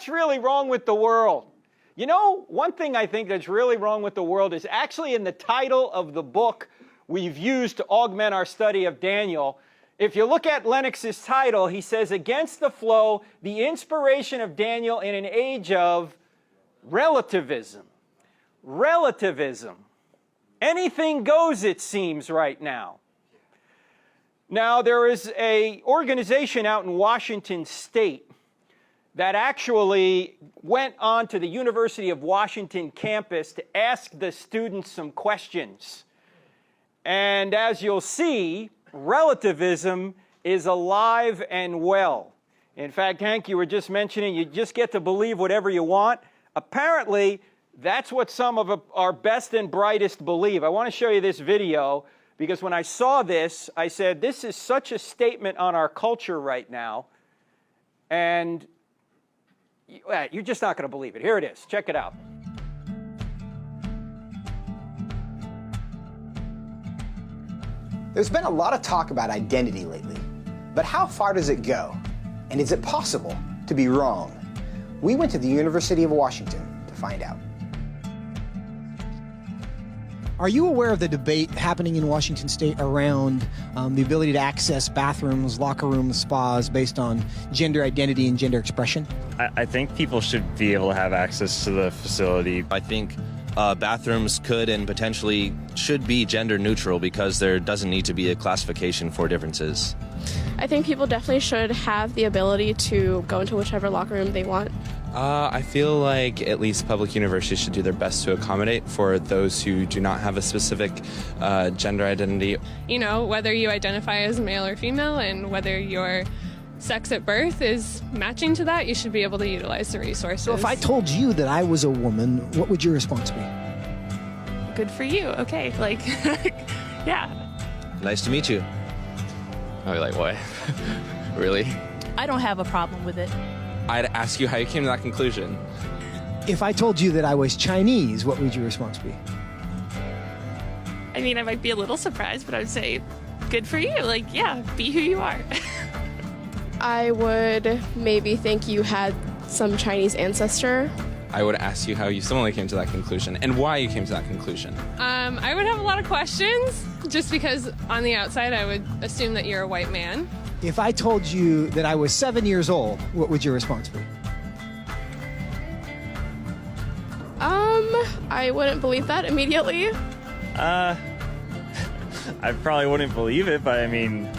what's really wrong with the world? You know, one thing I think that's really wrong with the world is actually in the title of the book we've used to augment our study of Daniel. If you look at Lennox's title, he says, Against the Flow, the Inspiration of Daniel in an Age of Relativism. Relativism. Anything goes, it seems, right now. Now, there is an organization out in Washington State that actually went on to the University of Washington campus to ask the students some questions. And as you'll see, relativism is alive and well. In fact, Hank, you were just mentioning you just get to believe whatever you want. Apparently, that's what some of our best and brightest believe. I want to show you this video because when I saw this, I said, this is such a statement on our culture right now. And you're just not going to believe it. Here it is. Check it out. There's been a lot of talk about identity lately, but how far does it go? And is it possible to be wrong? We went to the University of Washington to find out. Are you aware of the debate happening in Washington State around the ability to access bathrooms, locker rooms, spas based on gender identity and gender expression? I think people should be able to have access to the facility. I think bathrooms could and potentially should be gender neutral because there doesn't need to be a classification for differences. I think people definitely should have the ability to go into whichever locker room they want. I feel like at least public universities should do their best to accommodate for those who do not have a specific gender identity. You know, whether you identify as male or female and whether your sex at birth is matching to that, you should be able to utilize the resources. So if I told you that I was a woman, what would your response be? Good for you. Okay, like, yeah. Nice to meet you. I'd be like, what? Really? I don't have a problem with it. I'd ask you how you came to that conclusion. If I told you that I was Chinese, what would your response be? I mean, I might be a little surprised, but I would say, good for you. Like, yeah, be who you are. I would maybe think you had some Chinese ancestor. I would ask you how you similarly came to that conclusion and why you came to that conclusion. I would have a lot of questions just because on the outside I would assume that you're a white man. If I told you that I was 7 years old, what would your response be? I wouldn't believe that immediately. I probably wouldn't believe it, but I mean,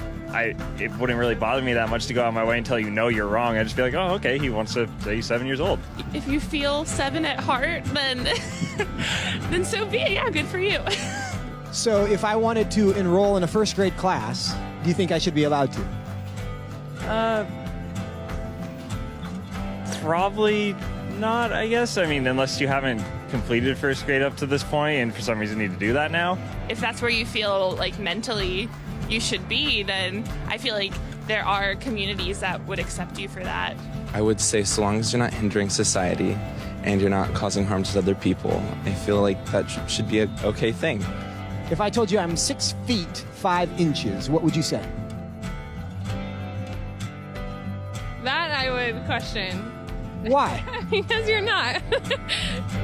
it wouldn't really bother me that much to go out of my way and tell you, no, you're wrong. I'd just be like, oh, okay, he wants to say he's 7 years old. If you feel 7 at heart, then then so be it. Yeah, good for you. So if I wanted to enroll in a first grade class, do you think I should be allowed to? Probably not, I guess. I mean, unless you haven't completed first grade up to this point and for some reason need to do that now. If that's where you feel like mentally you should be, then I feel like there are communities that would accept you for that. I would say so long as you're not hindering society and you're not causing harm to other people, I feel like that should be an okay thing. If I told you I'm 6 feet 5 inches, what would you say? That I would question. Why? Because you're not.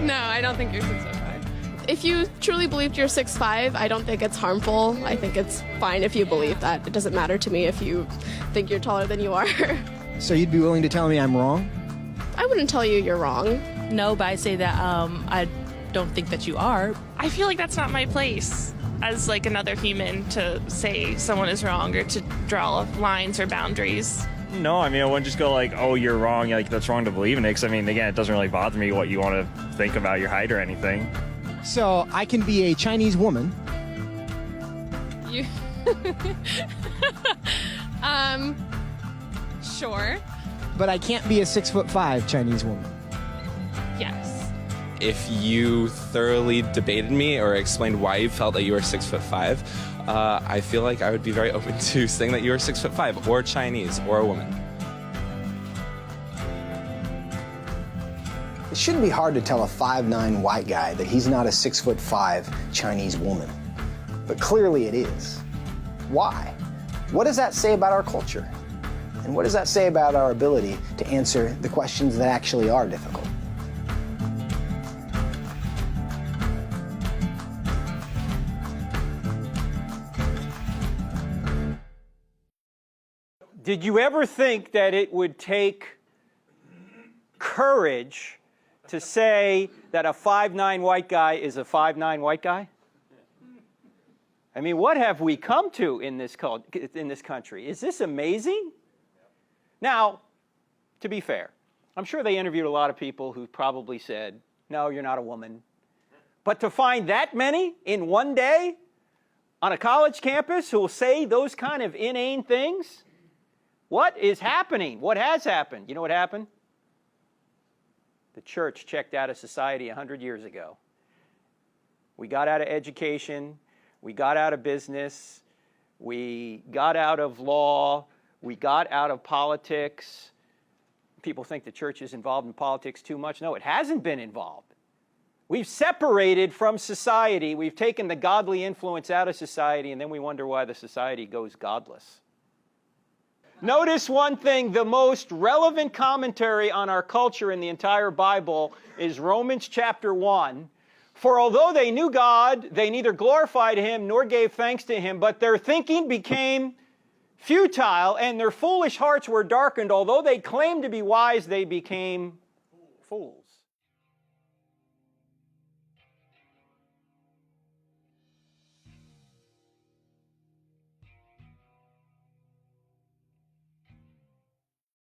No, I don't think you're 6'5". If you truly believed you're 6'5", I don't think it's harmful. I think it's fine if you believe that. It doesn't matter to me if you think you're taller than you are. So you'd be willing to tell me I'm wrong? I wouldn't tell you you're wrong. No, but I say that I don't think that you are. I feel like that's not my place as like another human to say someone is wrong or to draw lines or boundaries. No, I mean, I wouldn't just go like, oh, you're wrong, like that's wrong to believe in it, because I mean, again, it doesn't really bother me what you want to think about your height or anything. So I can be a Chinese woman. You sure. But I can't be a 6'5" Chinese woman. Yes. If you thoroughly debated me or explained why you felt that you were 6'5", I feel like I would be very open to saying that you were 6'5", or Chinese, or a woman. It shouldn't be hard to tell a 5'9" white guy that he's not a 6'5" Chinese woman. But clearly it is. Why? What does that say about our culture? And what does that say about our ability to answer the questions that actually are difficult? Did you ever think that it would take courage to say that a 5'9" white guy is a 5'9" white guy? I mean, what have we come to in this country? Is this amazing? Now, to be fair, I'm sure they interviewed a lot of people who probably said, no, you're not a woman. But to find that many in one day on a college campus who will say those kind of inane things? What is happening? What has happened? You know what happened? The church checked out of society 100 years ago. We got out of education. We got out of business. We got out of law. We got out of politics. People think the church is involved in politics too much. No, it hasn't been involved. We've separated from society. We've taken the godly influence out of society, and then we wonder why the society goes godless. Notice one thing, the most relevant commentary on our culture in the entire Bible is Romans chapter 1. For although they knew God, they neither glorified Him nor gave thanks to Him, but their thinking became futile and their foolish hearts were darkened. Although they claimed to be wise, they became fools.